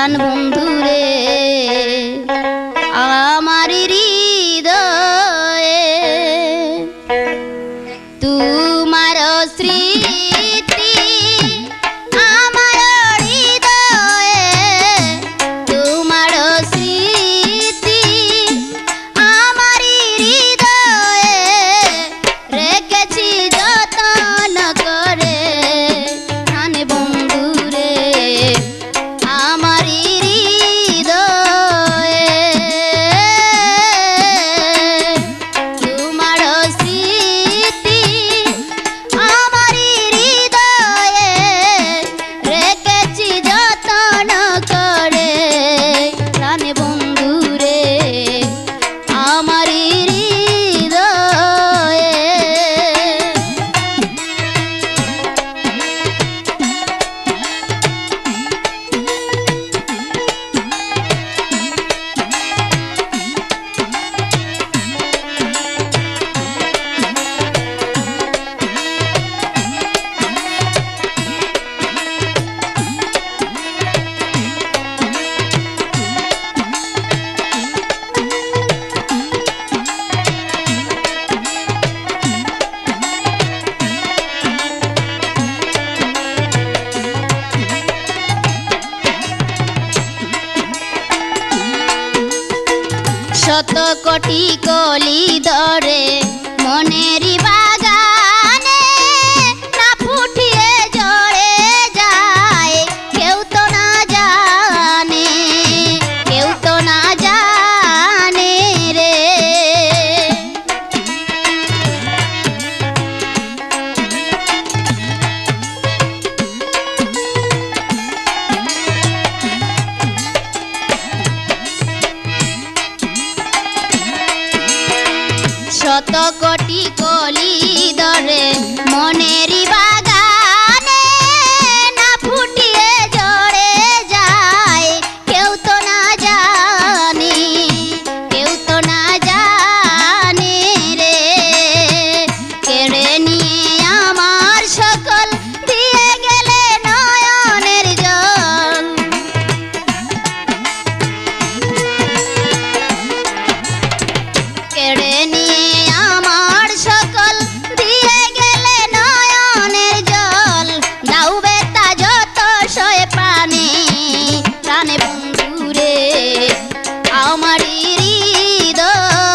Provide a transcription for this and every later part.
প্রাণ বন্ধুরে আমার হৃদয়ে তোমার স্মৃতি আমার হৃদয়ে তোমার স্মৃতি আমার হৃদয়ে রেখেছি যতন করে প্রাণ বন্ধুরে আমার হৃদয়ে তোমার স্মৃতি আমার হৃদয়ে রেখেছি যতন করে প্রাণ বন্ধুরে আমার হৃদয়ে। শত কোটি কলি ধরে মনেরই বাগানে না ফুটিয়ে ঝরে যায় কেউ তো না জানে, কেউ তো না জানে রে। শত কোটি কলি ধরে মনেরই বাগানে না ফুটিয়ে ঝরে যায় কেউ তো না জানে, কেউ তো না জানে রে। কেড়ে নিয়ে আমার সকল দিয়ে গেলে নয়নের জল, কেড়ে নিয়ে আমার সকল দিয়ে গেলে নয়নের জল। দাও বেতা যত সয়ে প্রাণে প্রাণে বন্ধুরে আমার হৃদয়ে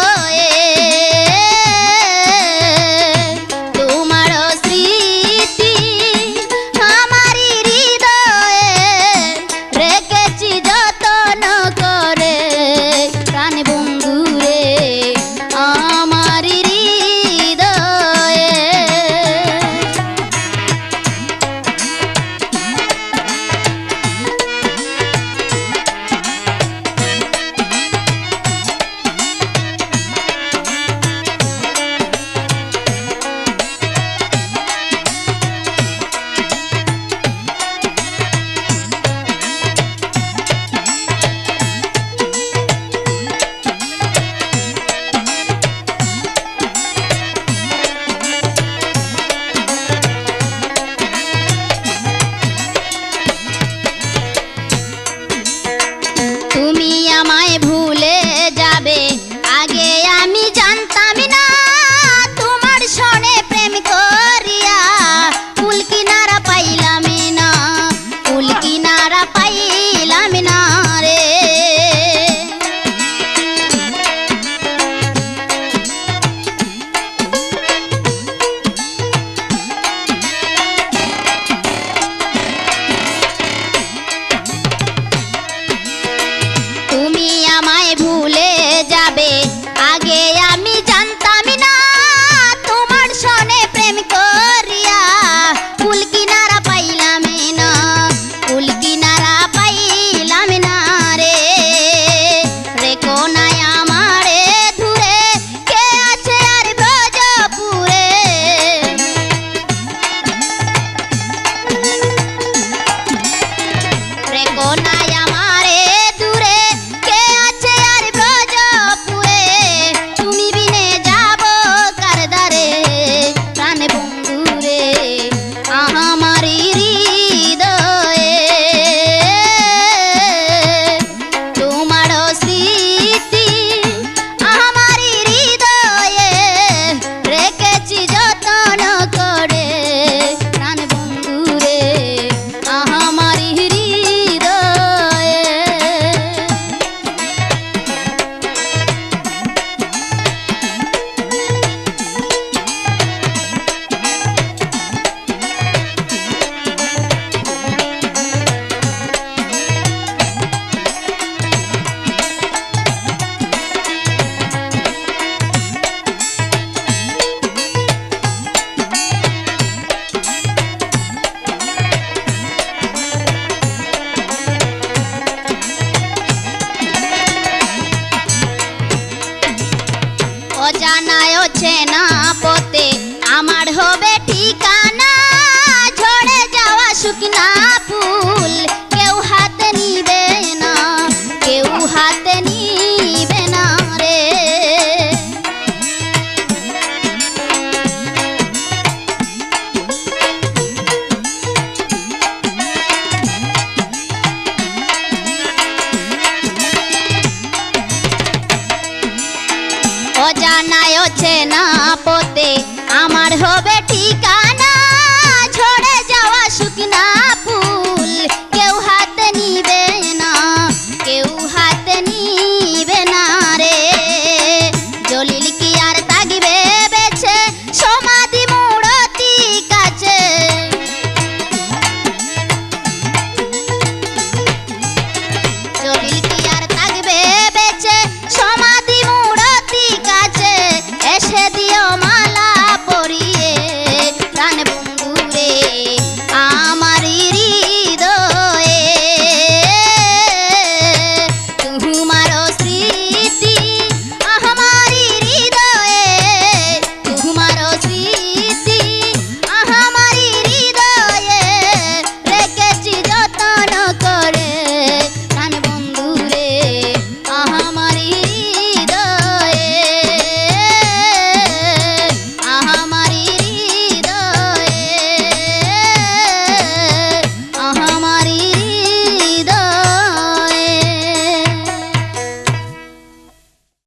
অজানায় চেনা পথে আমার হবে ঠিকানা, ঝরে যাওয়া শুকনা ফুল কেউ হাতে নিবে না, কেউ হাতে নিবে না রে। অজানায় চেনা পথে আমার হবে ঠিকানা,